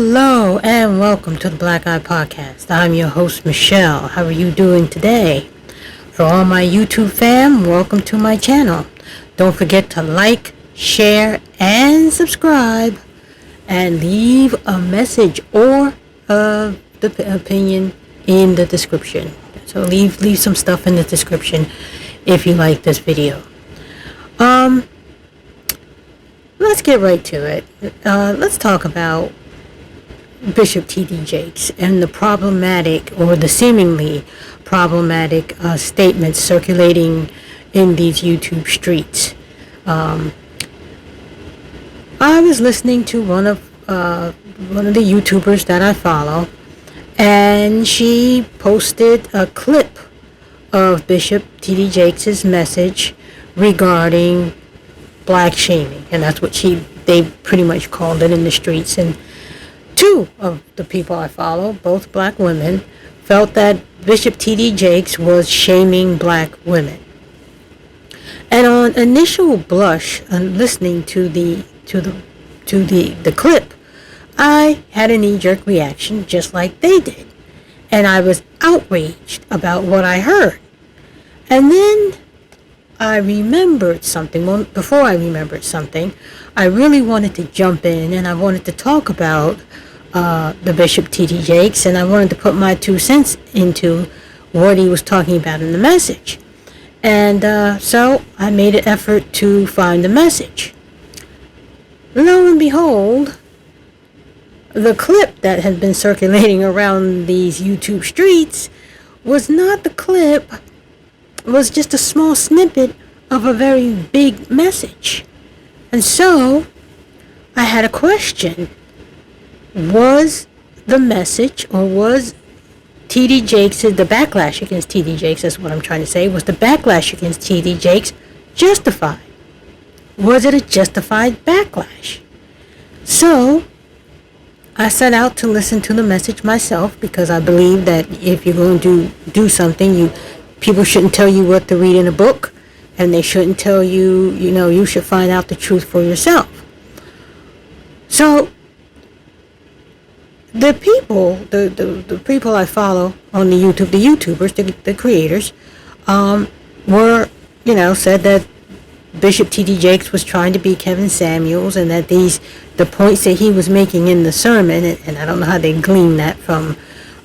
Hello and welcome to the Black Eye Podcast. I'm your host, Michelle. How are you doing today? For all my YouTube fam, welcome to my channel. Don't forget to like, share, and subscribe, and leave a message or the opinion in the description. So leave some stuff in the description if you like this video. Let's get right to it. Let's talk about Bishop T.D. Jakes and the problematic or the seemingly problematic statements circulating in these YouTube streets. I was listening to one of the YouTubers that I follow, and she posted a clip of Bishop T.D. Jakes' message regarding black shaming, and that's what they pretty much called it in the streets. And two of the people I follow, both black women, felt that Bishop T.D. Jakes was shaming black women. And on initial blush, listening to the clip, I had a knee-jerk reaction just like they did, and I was outraged about what I heard. And then I remembered something. Well, before I remembered something, I really wanted to jump in and I wanted to talk about the Bishop T.D. Jakes, and I wanted to put my 2 cents into what he was talking about in the message. And so I made an effort to find the message. Lo and behold, the clip that had been circulating around these YouTube streets was not the clip. Was just a small snippet of a very big message. And so I had a question. Was the message, or was T.D. Jakes, the backlash against T.D. Jakes, that's what I'm trying to say, was the backlash against T.D. Jakes justified? Was it a justified backlash? So I set out to listen to the message myself, because I believe that if you're going to do something, people shouldn't tell you what to read in a book, and they shouldn't tell you, you should find out the truth for yourself. So the people, the people I follow on the YouTube, the YouTubers, the creators, were, said that Bishop T.D. Jakes was trying to be Kevin Samuels, and that the points that he was making in the sermon, and I don't know how they gleaned that from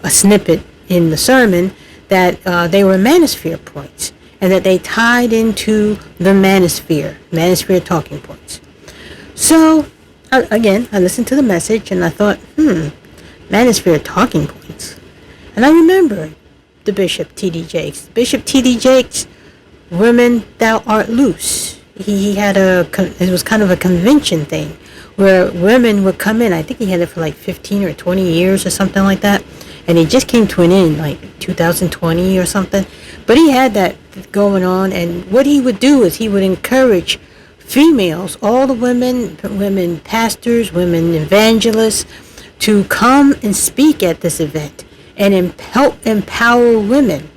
a snippet in the sermon, that they were manosphere points, and that they tied into the manosphere talking points. So, I listened to the message, and I thought, manosphere talking points. And I remember the Bishop T.D. Jakes. Bishop T.D. Jakes, Women Thou Art Loose. He had it was kind of a convention thing, where women would come in. I think he had it for like 15 or 20 years or something like that. And it just came to an end, like 2020 or something. But he had that going on, and what he would do is he would encourage females, all the women pastors, women evangelists, to come and speak at this event and help empower women.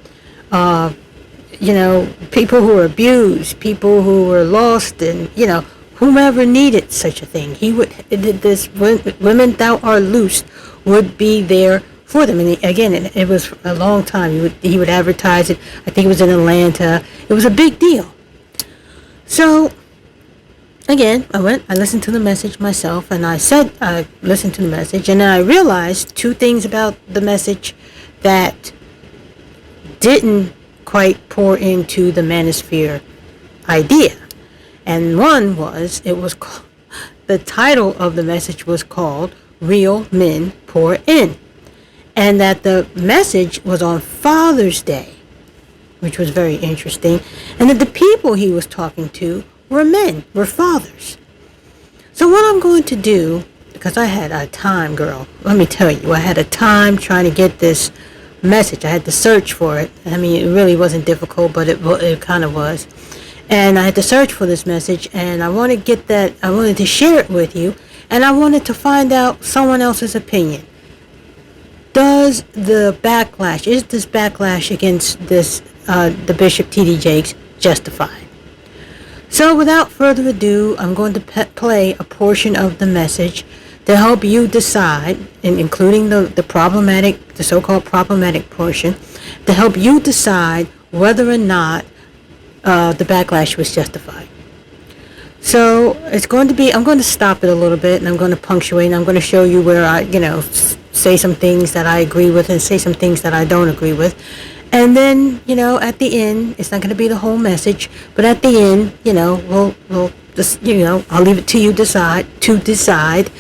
People who were abused, people who were lost, and, whomever needed such a thing. This Women Thou Art Loosed would be there for them. And again, it was a long time. He would advertise it. I think it was in Atlanta. It was a big deal. So again, I listened to the message myself, and I listened to the message, and I realized 2 things about the message that didn't quite pour into the manosphere idea. And one was, the title of the message was called Real Men Pour In. And that the message was on Father's Day, which was very interesting. And that the people he was talking to were men, were fathers. So what I'm going to do, because I had a time, girl, let me tell you, I had a time trying to get this message. I had to search for it. I mean, it really wasn't difficult, but it kind of was. And I had to search for this message, and I wanted to share it with you, and I wanted to find out someone else's opinion. Is this backlash against the Bishop T.D. Jakes justified? So without further ado, I'm going to play a portion of the message to help you decide, and including the so-called problematic portion, to help you decide whether or not the backlash was justified. So it's going to be, I'm going to stop it a little bit, and I'm going to punctuate, and I'm going to show you where I, say some things that I agree with and say some things that I don't agree with. And then, at the end, it's not going to be the whole message, but at the end, we'll just, I'll leave it to you to decide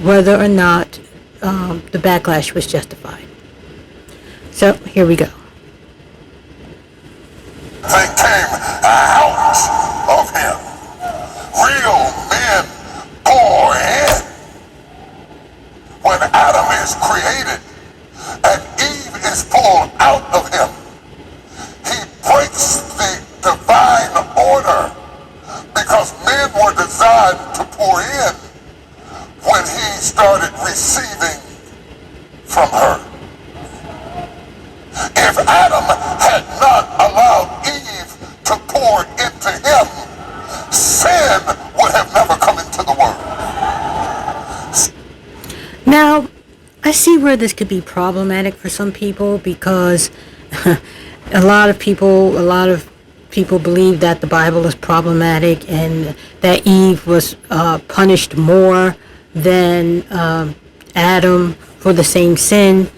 whether or not the backlash was justified. So here we go. They came out of him. Real men pour in. When Adam is created and Eve is pulled out of him, he breaks the divine order because men were designed to pour in when he started receiving from her. If Adam had not allowed Eve to pour into him, sin would have never come into the world. Now, I see where this could be problematic for some people because a lot of people believe that the Bible is problematic and that Eve was punished more than Adam for the same sin.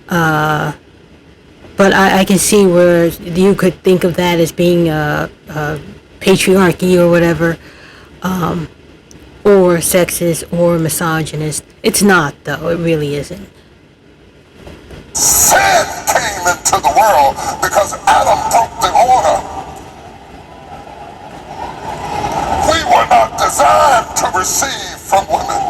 But I can see where you could think of that as being patriarchy or whatever, or sexist or misogynist. It's not, though. It really isn't. Sin came into the world because Adam broke the order. We were not designed to receive from women.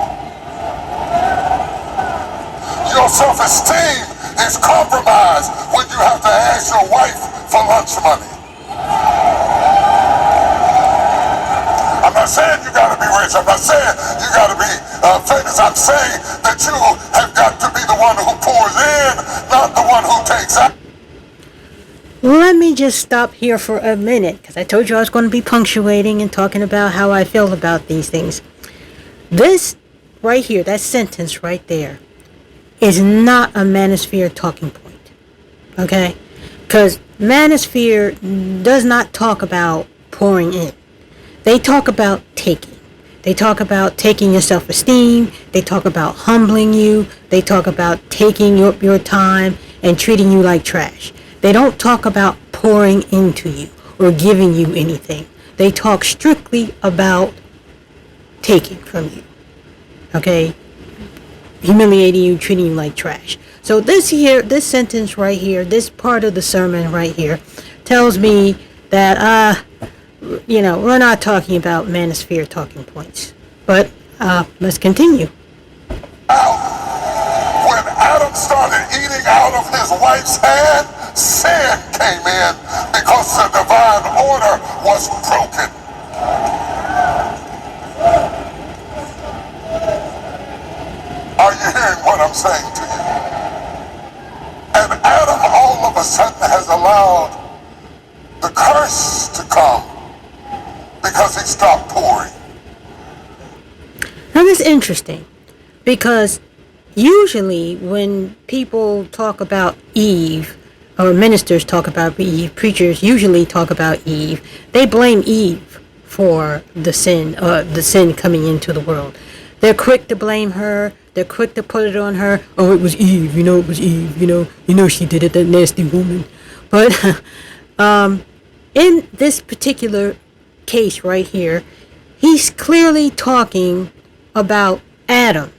Your self-esteem is compromised when you have to ask your wife for lunch money. I'm not saying you gotta be rich. I'm not saying you gotta be famous. I'm saying that you have got to be the one who pours in, not the one who takes out. Let me just stop here for a minute, because I told you I was going to be punctuating and talking about how I feel about these things. This right here, that sentence right there, is not a manosphere talking point. Okay? Because manosphere does not talk about pouring in. They talk about taking. They talk about taking your self-esteem. They talk about humbling you. They talk about taking your time and treating you like trash. They don't talk about pouring into you or giving you anything. They talk strictly about taking from you. Okay? Humiliating you, treating you like trash. So this sentence right here, this part of the sermon right here, tells me that, we're not talking about manosphere talking points. But let's continue. When Adam started eating out of his wife's hand, sin came in because the divine order was broken. Are you hearing what I'm saying to you? And Adam all of a sudden has allowed the curse to come because he stopped pouring. Now this is interesting because usually when people talk about Eve, or ministers talk about Eve, preachers usually talk about Eve, they blame Eve for the sin coming into the world. They're quick to blame her. They're quick to put it on her. Oh, it was Eve. It was Eve. She did it, that nasty woman. But in this particular case right here, he's clearly talking about Adam.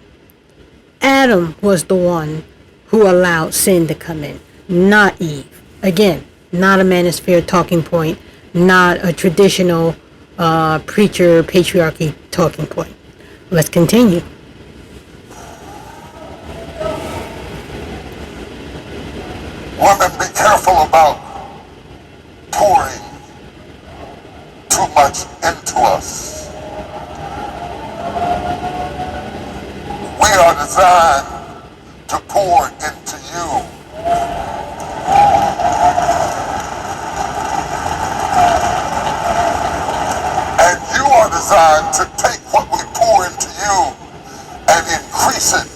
Adam was the one who allowed sin to come in, not Eve. Again, not a manosphere talking point, not a traditional preacher patriarchy talking point. Let's continue. Women, be careful about pouring too much into us. We are designed to pour into you. And you are designed to take what we pour into you and increase it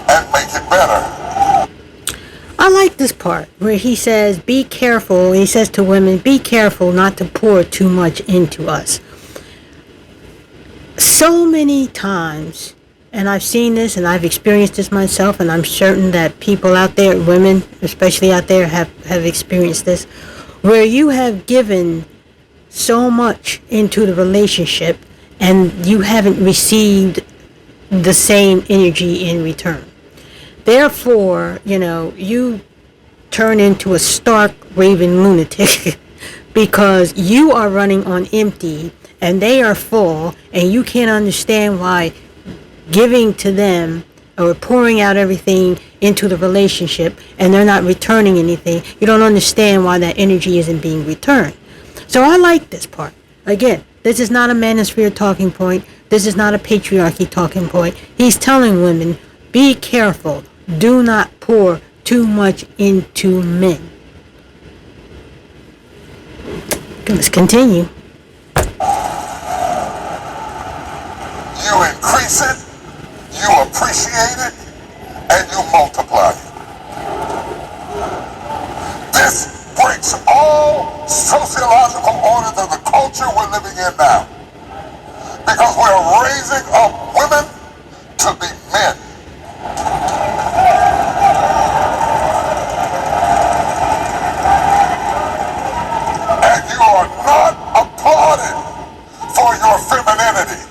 and make it better. I like this part where he says, be careful. He says to women, be careful not to pour too much into us. So many times, and I've seen this and I've experienced this myself, and I'm certain that people out there, women especially out there, have experienced this, where you have given so much into the relationship and you haven't received the same energy in return. Therefore, you turn into a stark raving lunatic because you are running on empty and they are full, and you can't understand why giving to them or pouring out everything into the relationship and they're not returning anything. You don't understand why that energy isn't being returned. So I like this part. Again, this is not a manosphere talking point. This is not a patriarchy talking point. He's telling women, be careful. Do not pour too much into men. Let's continue. You increase it, you appreciate it, and you multiply it. This breaks all sociological orders of the culture we're living in now. Because we're raising up women to be men. And you are not applauded for your femininity.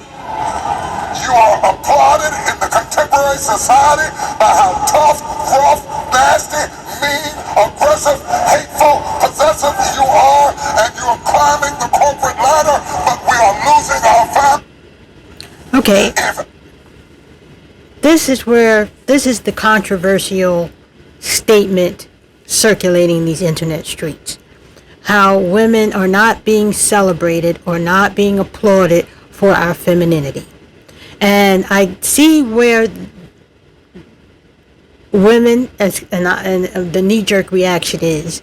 You are applauded in the contemporary society by how tough, rough, nasty, mean, aggressive, hateful, possessive you are, and you are climbing the corporate ladder, but we are losing our family. Okay. This is the controversial statement circulating these internet streets. How women are not being celebrated or not being applauded for our femininity. And I see where women, and the knee-jerk reaction is,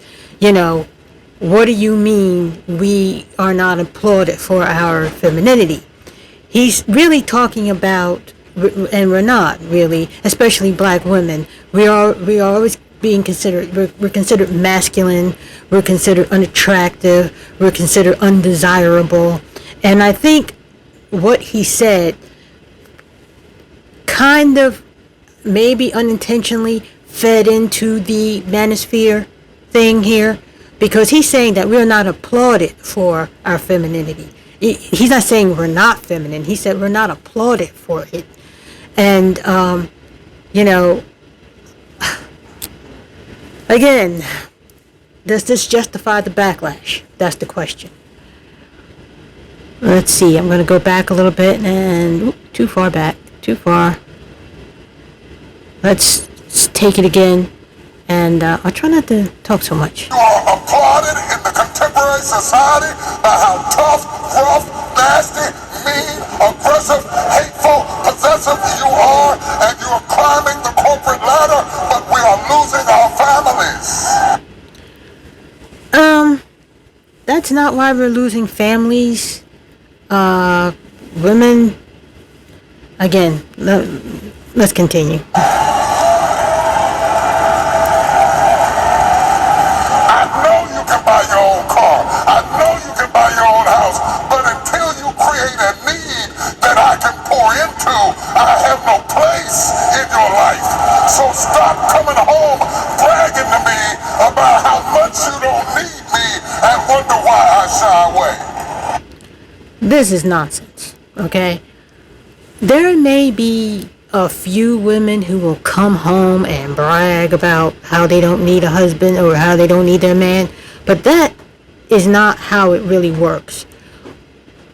what do you mean we are not applauded for our femininity? He's really talking about, and we're not really, especially black women. We are always being considered, we're considered masculine, we're considered unattractive, we're considered undesirable. And I think what he said kind of maybe unintentionally fed into the manosphere thing here, because he's saying that we're not applauded for our femininity. He's not saying we're not feminine. He said we're not applauded for it. And, again, does this justify the backlash? That's the question. Let's see. I'm going to go back a little bit and too far back. Too far. Let's take it again. And I'll try not to talk so much. You are applauded in the contemporary society by how tough, rough, nasty, mean, aggressive, hateful, possessive you are, and you are climbing the corporate ladder, but we are losing our families. That's not why we're losing families. Women, again, let's continue. Buy your own car. I know you can buy your own house, but until you create a need that I can pour into, I have no place in your life. So stop coming home bragging to me about how much you don't need me and wonder why I shy away. This is nonsense, okay? There may be a few women who will come home and brag about how they don't need a husband or how they don't need their man. But that is not how it really works.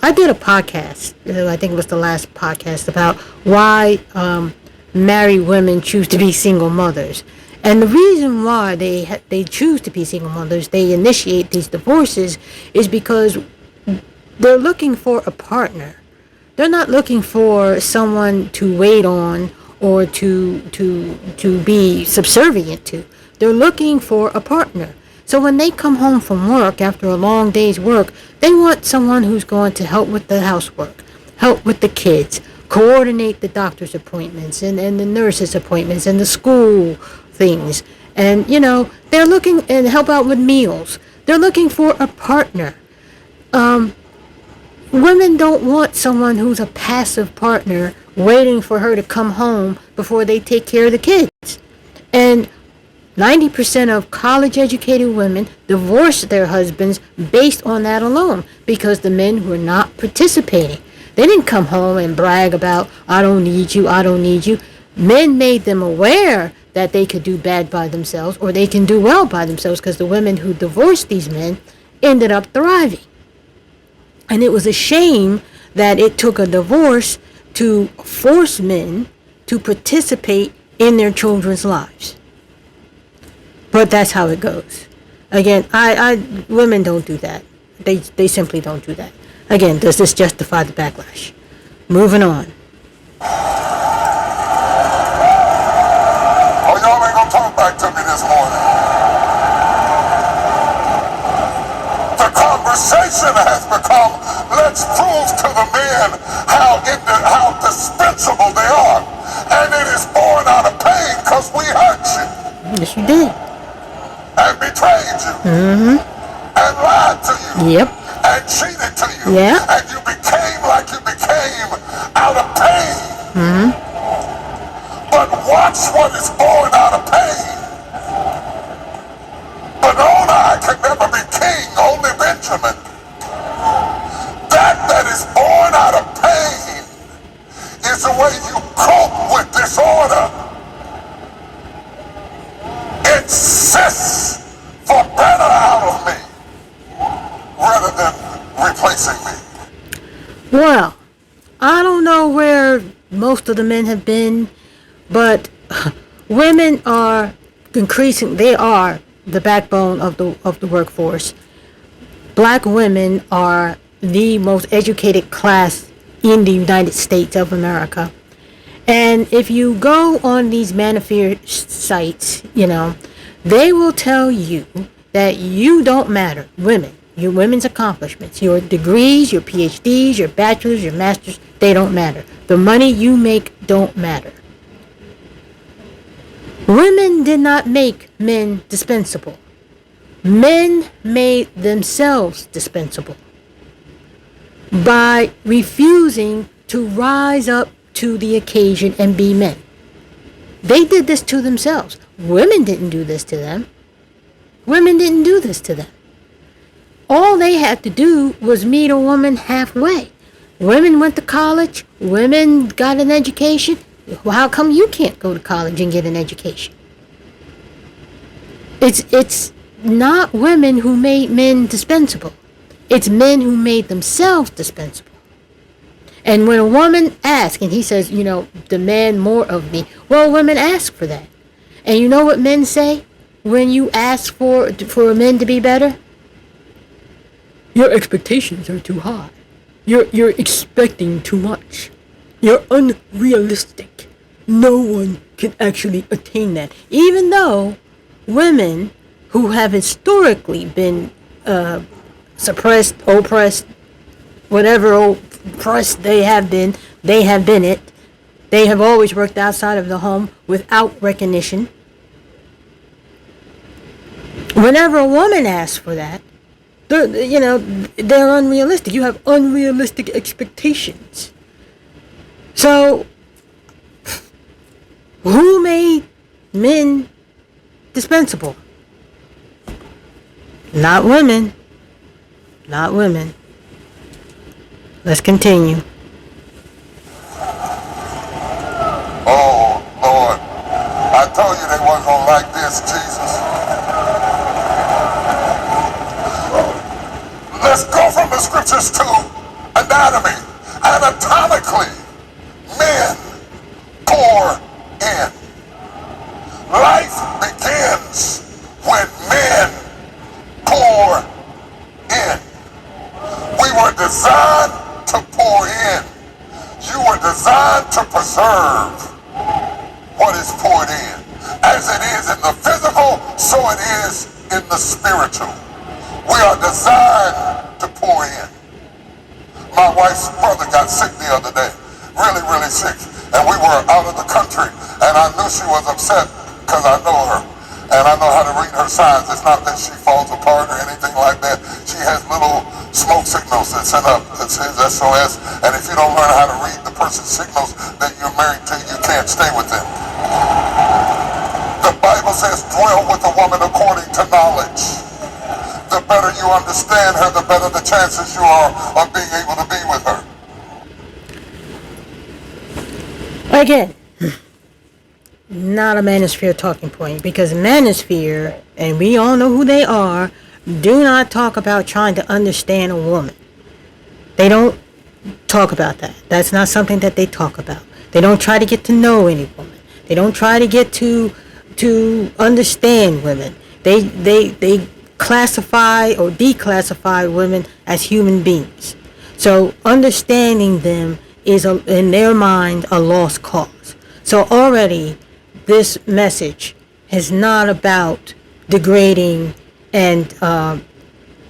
I did a podcast, I think it was the last podcast, about why married women choose to be single mothers. And the reason why they choose to be single mothers, they initiate these divorces, is because they're looking for a partner. They're not looking for someone to wait on or to be subservient to. They're looking for a partner. So when they come home from work after a long day's work, they want someone who's going to help with the housework, help with the kids, coordinate the doctor's appointments and the nurse's appointments and the school things. And, they're looking and help out with meals. They're looking for a partner. Women don't want someone who's a passive partner waiting for her to come home before they take care of the kids. And 90% of college-educated women divorce their husbands based on that alone, because the men were not participating. They didn't come home and brag about, I don't need you, I don't need you. Men made them aware that they could do bad by themselves or they can do well by themselves, because the women who divorced these men ended up thriving. And it was a shame that it took a divorce to force men to participate in their children's lives. But that's how it goes. Again, women don't do that. They simply don't do that. Again, does this justify the backlash? Moving on. Oh, y'all ain't gonna talk back to me this morning. The conversation has become, let's prove to the men how dispensable they are. And it is born out of pain because we hurt you. Yes, you did. And betrayed you. Mm-hmm. And lied to you. Yep. And cheated to you. Yeah. And you became like you became out of pain. Mm-hmm. But watch what is born out of pain. Benoni can never be king, only Benjamin. That is born out of pain is the way you cope with disorder. Insist for better out of me rather than replacing me. Well, I don't know where most of the men have been, but women are increasing. They are the backbone of the workforce. Black women are the most educated class in the United States of America. And if you go on these manosphere sites, they will tell you that you don't matter, women. Your women's accomplishments, your degrees, your PhDs, your bachelors, your masters, they don't matter. The money you make don't matter. Women did not make men dispensable. Men made themselves dispensable by refusing to rise up to the occasion and be men. They did this to themselves. Women didn't do this to them. Women didn't do this to them. All they had to do was meet a woman halfway. Women went to college. Women got an education. Well, how come you can't go to college and get an education? It's not women who made men dispensable. It's men who made themselves dispensable. And when a woman asks, and he says, demand more of me. Well, women ask for that. And you know what men say when you ask for men to be better? Your expectations are too high. You're expecting too much. You're unrealistic. No one can actually attain that. Even though women who have historically been suppressed, oppressed, whatever oppressed they have been it. They have always worked outside of the home without recognition. Whenever a woman asks for that, they're unrealistic. You have unrealistic expectations. So, who made men dispensable? Not women. Not women. Let's continue. Oh, Lord. I told you they wasn't going to like this, Jesus. Let's go from the scriptures to anatomy. Anatomically, men pour in. Life begins when men pour in. We were designed to pour in. You were designed to preserve what is poured in. As it is in the physical, so it is in the spiritual. We are designed to pour in. My wife's brother got sick the other day, really, really sick. And we were out of the country, and I knew she was upset because I know her. And I know how to read her signs. It's not that she falls apart or anything like that. She has little smoke signals that send up that says SOS. And if you don't learn how to read the person's signals that you're married to, you can't stay with them. The Bible says, dwell with a woman according to knowledge. The better you understand her, the better the chances you are of being able to be with her. Again, not a manosphere talking point, because manosphere, and we all know who they are, do not talk about trying to understand a woman. They don't talk about that. That's not something that they talk about. They don't try to get to know any woman. They don't try to get to understand women. They classify or declassify women as human beings. So understanding them is in their mind a lost cause. So already this message is not about degrading and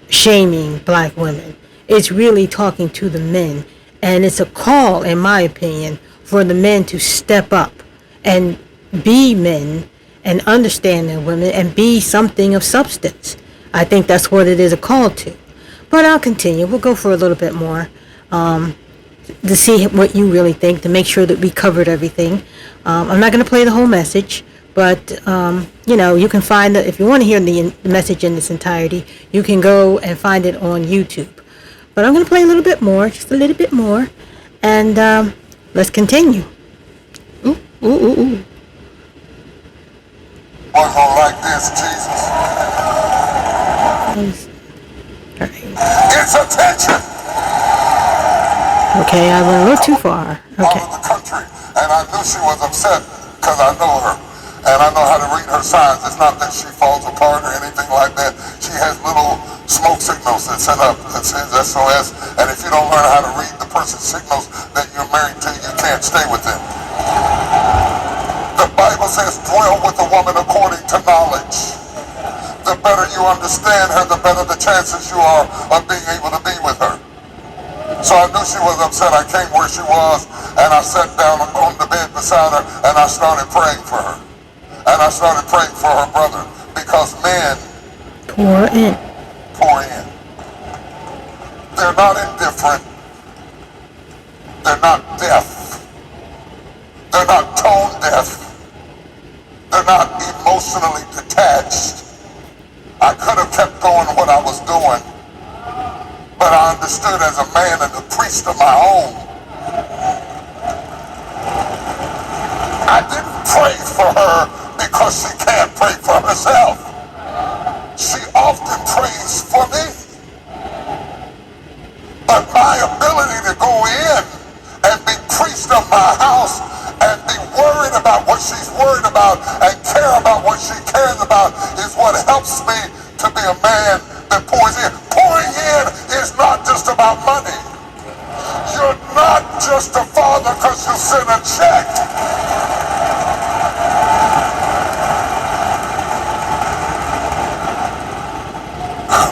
shaming black women. It's really talking to the men, and it's a call, in my opinion, for the men to step up and be men and understand their women and be something of substance. I think that's what it is a call to. But I'll continue. We'll go for a little bit more to see what you really think, to make sure that we covered everything. I'm not going to play the whole message, but you can find that if you want to hear the message in its entirety, you can go and find it on YouTube. But I'm going to play a little bit more, just a little bit more, and let's continue. Ooh, ooh, ooh, ooh. Wasn't gonna like this, Jesus. All right. It's attention. Okay, I went a little too far. Okay. Out of the country, and I knew she was upset because I know her, and I know how to read her signs. It's not that she falls apart or anything like that. She has little smoke signals that send up that says SOS. And if you don't learn how to read the person's signals that you're married to, you can't stay with them. The Bible says, dwell with a woman according to knowledge. The better you understand her, the better the chances you are of being able to be with her. So I knew she was upset. I came where she was, and I sat down on the bed beside her, and I started praying for her. And I started praying for her brother, because men Pour in. They're not indifferent. They're not deaf. They're not tone deaf. They're not emotionally detached. I could have kept going what I was doing, but I understood as a man and the priest of my home, I didn't pray for her because she can't pray for herself. She often prays for me. But my ability to go in and be priest of my house and be worried about what she's worried about and care about what she cares about is what helps me to be a man that pours in. Pouring in is not just about money. You're not just a father because you send a check.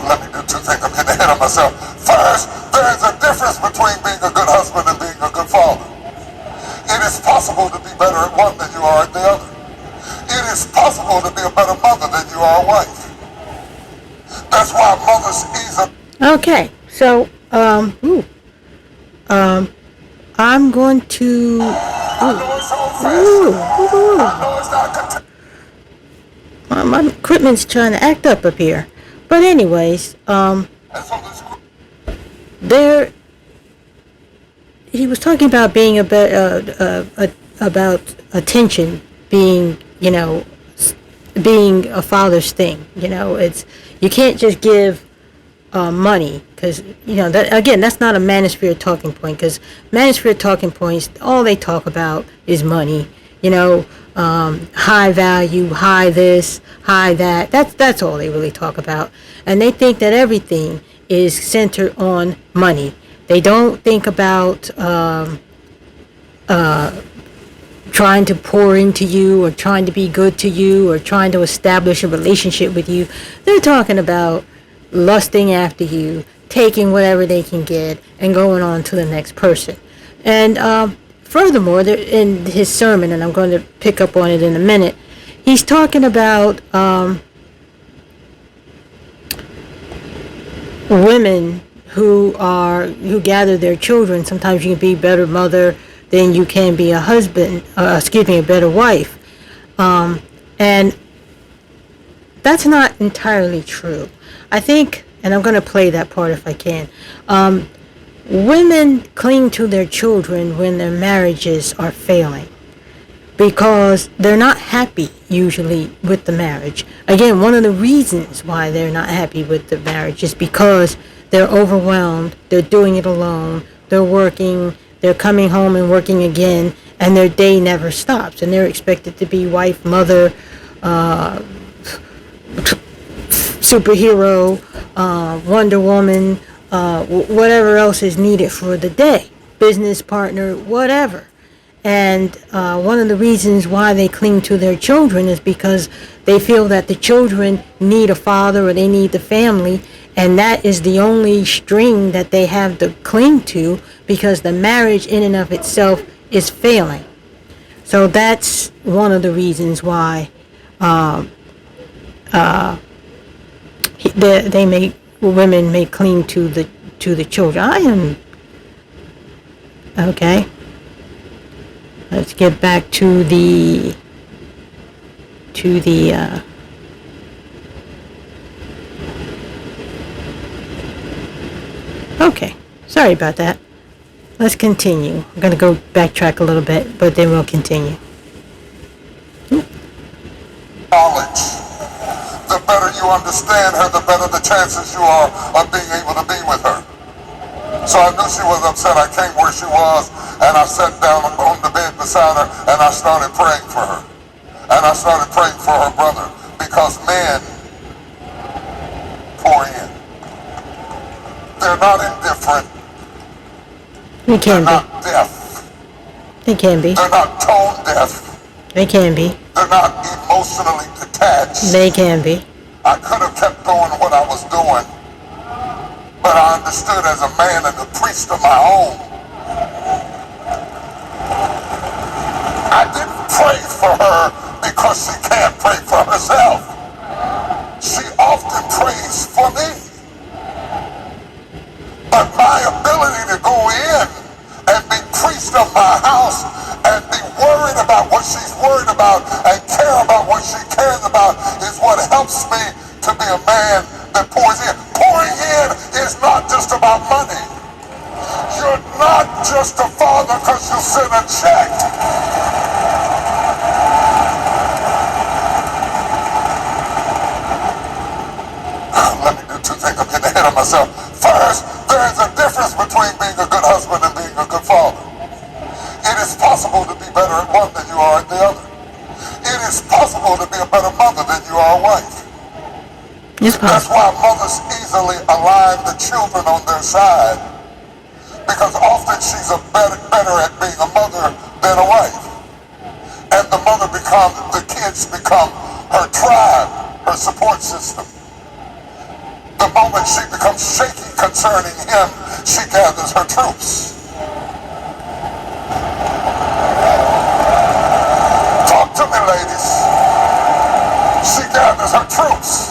Let me do two things. I'm getting ahead of myself. First, there is a difference between being a good husband and being a good father. It is possible to be better at one than you are at the other. It is possible to be a better mother than you are a wife. That's why mothers ease up. Okay, so I'm going to. My equipment's trying to act up here, but anyways, there. He was talking about being about attention being, being a father's thing. It's you can't just give money, because that again, that's not a manosphere talking point, because manosphere talking points, all they talk about is money. High value, high this, high that. That's all they really talk about, and they think that everything is centered on money. They don't think about trying to pour into you, or trying to be good to you, or trying to establish a relationship with you. They're talking about lusting after you, taking whatever they can get, and going on to the next person. And furthermore, in his sermon, and I'm going to pick up on it in a minute, he's talking about women who gather their children. Sometimes you can be a better mother than you can be a husband, a better wife. And that's not entirely true. I think, and I'm going to play that part if I can, women cling to their children when their marriages are failing because they're not happy usually with the marriage. Again, one of the reasons why they're not happy with the marriage is because they're overwhelmed, they're doing it alone, they're working, they're coming home and working again, and their day never stops, and they're expected to be wife, mother, superhero, Wonder Woman, whatever else is needed for the day, business partner, whatever. And one of the reasons why they cling to their children is because they feel that the children need a father or they need the family, and that is the only string that they have to cling to because the marriage in and of itself is failing. So that's one of the reasons why women may cling to the children. I am okay. Let's get back to the okay. Sorry about that. Let's continue. I'm going to go backtrack a little bit, but then we'll continue. Knowledge. The better you understand her, the better the chances you are of being able to be with her. So I knew she was upset. I came where she was, and I sat down on the bed beside her, and I started praying for her. And I started praying for her brother, because men pour in. They're not indifferent. They can They're be. not deaf. They can be. They're not tone deaf. They can be. They're not emotionally detached. They can be. I could have kept doing what I was doing, but I understood as a man and a priest of my own. I didn't pray for her because she can't pray for herself. She often prays for me. But my ability to go in and be priest of my house and be worried about what she's worried about and care about what she cares about is what helps me to be a man that pours in. Pouring in is not just about money. You're not just a father because you send a check. Let me do two things. I'm getting ahead of myself. First, there is a difference between being a good husband and being a good father. It is possible to be better at one than you are at the other. It is possible to be a better mother than you are a wife. That's why mothers easily align the children on their side, because often she's better at being a mother than a wife. And the kids become her tribe, her support system. The moment she becomes shaky concerning him, she gathers her troops. Talk to me, ladies. She gathers her troops.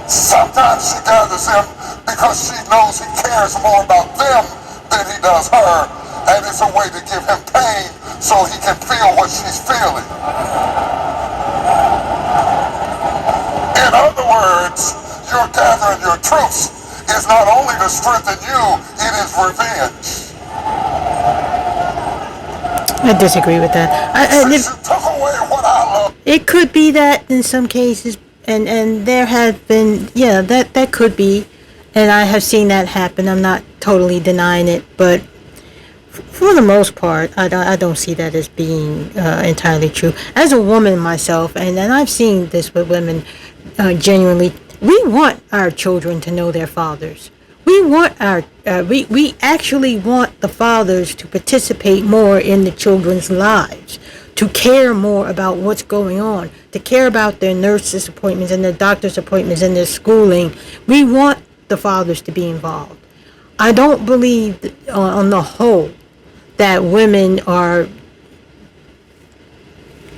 Sometimes she gathers him because she knows he cares more about them than he does her, and it's a way to give him pain so he can feel what she's feeling. In other words, you're gathering your troops is not only to strengthen you, it is revenge. I disagree with that. Since you took away what I love. It could be that in some cases, and there have been, yeah, that could be, and I have seen that happen. I'm not totally denying it, but for the most part, I don't see that as being entirely true. As a woman myself, and I've seen this with women genuinely, we want our children to know their fathers. We want we actually want the fathers to participate more in the children's lives, to care more about what's going on, to care about their nurses' appointments and their doctor's appointments and their schooling. We want the fathers to be involved. I don't believe on the whole that women are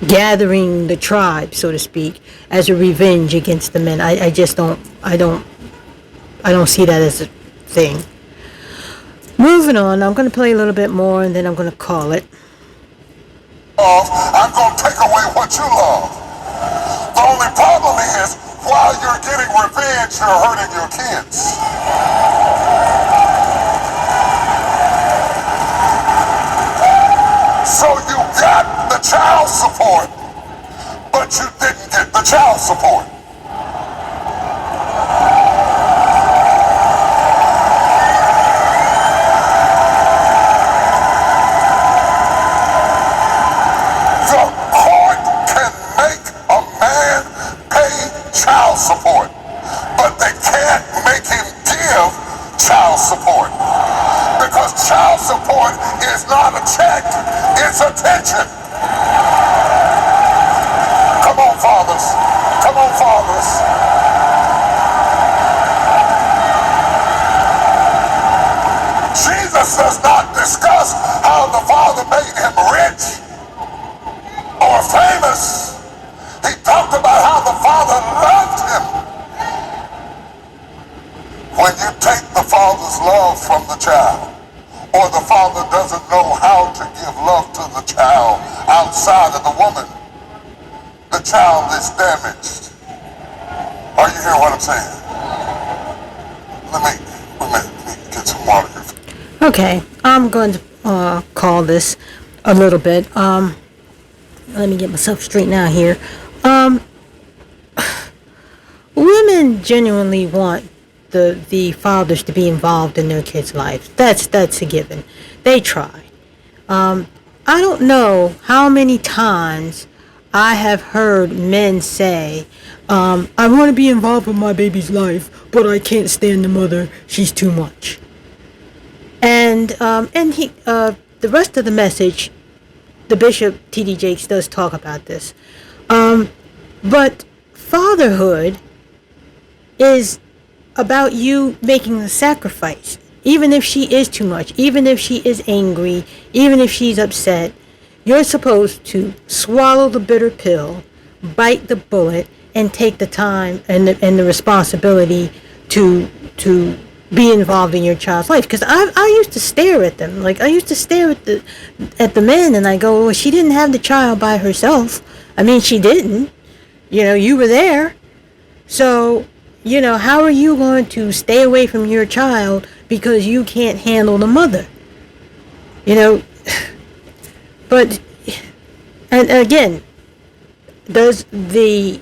gathering the tribe, so to speak, as a revenge against the men. I just don't see that as a thing. Moving on, I'm going to play a little bit more and then I'm going to call it. I'm going to take away what you love. The only problem is, while you're getting revenge, you're hurting your kids. So you got the child support, but you didn't get the child support. The court can make a man pay child support, but they can't make him give child support. Because child support is not a check, it's attention. Come on, fathers. Come on, fathers. Jesus does not discuss how the Father made him rich or famous. He talked about how the Father loved him. When you take the Father's love from the child, or the father doesn't know how to give love to the child outside of the woman, the child is damaged. Are you hearing what I'm saying? Let me get some water here. Okay, I'm going to call this a little bit. Let me get myself straightened out here. Women genuinely want the fathers to be involved in their kids' lives. That's a given. They try. I don't know how many times I have heard men say, I want to be involved with my baby's life, but I can't stand the mother. She's too much. And he, the rest of the message, the Bishop T.D. Jakes does talk about this. But fatherhood is about you making a sacrifice. Even if she is too much, even if she is angry, even if she's upset, you're supposed to swallow the bitter pill, bite the bullet, and take the time and the responsibility to be involved in your child's life. Because I used to stare at them. Like, I used to stare at the men, and I go, well, she didn't have the child by herself. I mean, she didn't. You were there. So, how are you going to stay away from your child because you can't handle the mother? But, and again, is the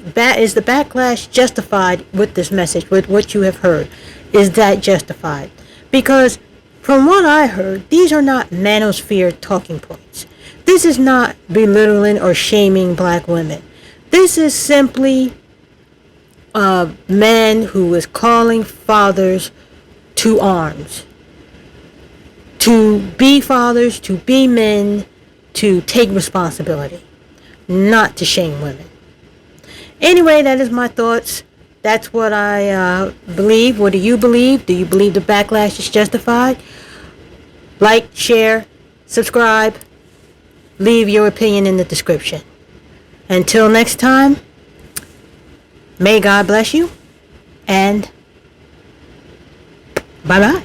backlash justified with this message, with what you have heard? Is that justified? Because from what I heard, these are not manosphere talking points. This is not belittling or shaming black women. This is simply a man who is calling fathers to arms, to be fathers, to be men, to take responsibility, not to shame women. Anyway, that is my thoughts. That's what I believe. What do you believe? Do you believe the backlash is justified? Like, share, subscribe, leave your opinion in the description. Until next time, may God bless you, and bye-bye.